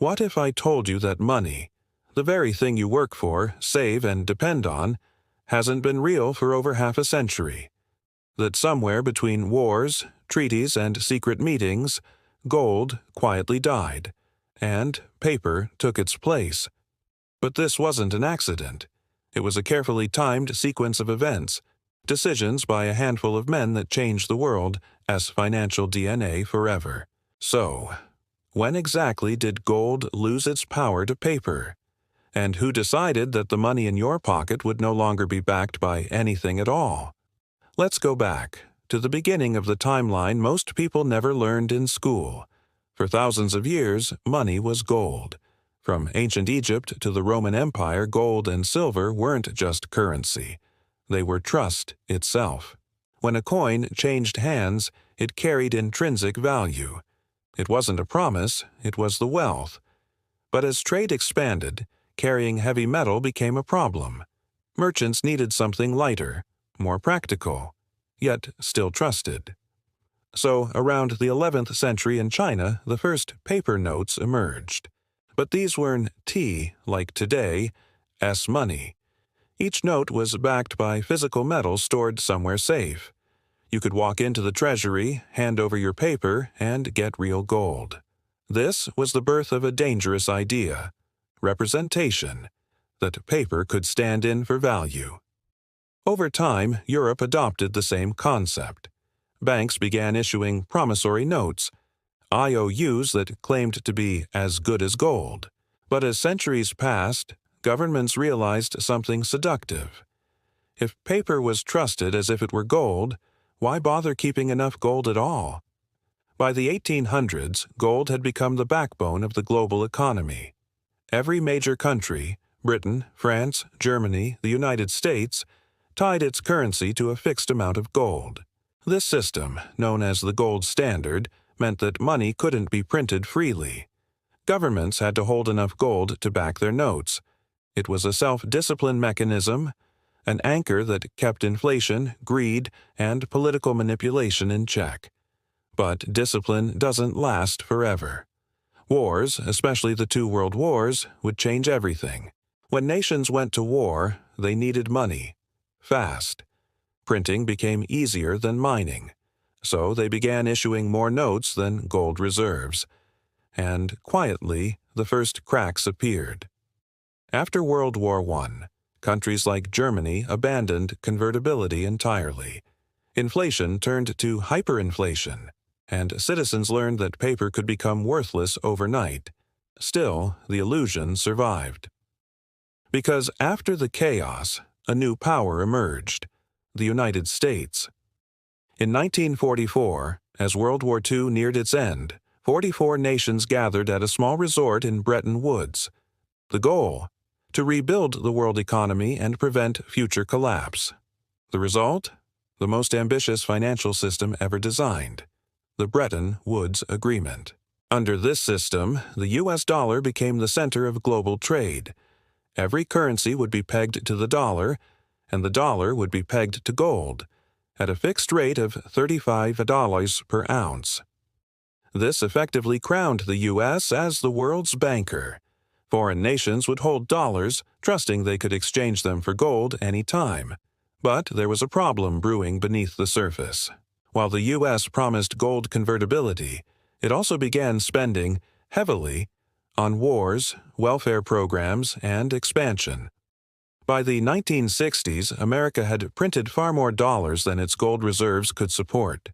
What if I told you that money, the very thing you work for, save, and depend on, hasn't been real for over half a century? That somewhere between wars, treaties, and secret meetings, gold quietly died, and paper took its place. But this wasn't an accident. It was a carefully timed sequence of events, decisions by a handful of men that changed the world as financial DNA forever. So, when exactly did gold lose its power to paper? And who decided that the money in your pocket would no longer be backed by anything at all? Let's go back to the beginning of the timeline most people never learned in school. For thousands of years, money was gold. From ancient Egypt to the Roman Empire, gold and silver weren't just currency. They were trust itself. When a coin changed hands, it carried intrinsic value. It wasn't a promise, it was the wealth. But as trade expanded, carrying heavy metal became a problem. Merchants needed something lighter, more practical, yet still trusted. So, around the 11th century in China, the first paper notes emerged. But these weren't T, like today, S money. Each note was backed by physical metal stored somewhere safe. You could walk into the treasury, hand over your paper, and get real gold. This was the birth of a dangerous idea: representation, that paper could stand in for value. Over time, Europe adopted the same concept. Banks began issuing promissory notes, IOUs that claimed to be as good as gold. But as centuries passed, governments realized something seductive. If paper was trusted as if it were gold, why bother keeping enough gold at all? By the 1800s, gold had become the backbone of the global economy. Every major country, Britain, France, Germany, the United States, tied its currency to a fixed amount of gold. This system, known as the gold standard, meant that money couldn't be printed freely. Governments had to hold enough gold to back their notes. It was a self-discipline mechanism, an anchor that kept inflation, greed, and political manipulation in check. But discipline doesn't last forever. Wars, especially the two world wars, would change everything. When nations went to war, they needed money. Fast. Printing became easier than mining. So they began issuing more notes than gold reserves. And quietly, the first cracks appeared. After World War I, countries like Germany abandoned convertibility entirely. Inflation turned to hyperinflation, and citizens learned that paper could become worthless overnight. Still, the illusion survived. Because after the chaos, a new power emerged: the United States. In 1944, as World War II neared its end, 44 nations gathered at a small resort in Bretton Woods. The goal? To rebuild the world economy and prevent future collapse. The result? The most ambitious financial system ever designed: the Bretton Woods Agreement. Under this system, the U.S. dollar became the center of global trade. Every currency would be pegged to the dollar, and the dollar would be pegged to gold, at a fixed rate of $35 per ounce. This effectively crowned the U.S. as the world's banker. Foreign nations would hold dollars, trusting they could exchange them for gold any time. But there was a problem brewing beneath the surface. While the U.S. promised gold convertibility, it also began spending heavily on wars, welfare programs, and expansion. By the 1960s, America had printed far more dollars than its gold reserves could support.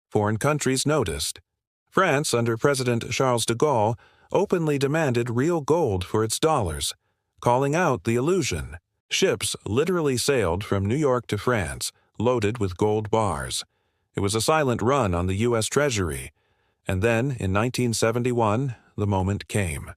Foreign countries noticed. France, under President Charles de Gaulle, openly demanded real gold for its dollars, calling out the illusion. Ships literally sailed from New York to France, loaded with gold bars. It was a silent run on the U.S. Treasury. And then, in 1971, the moment came.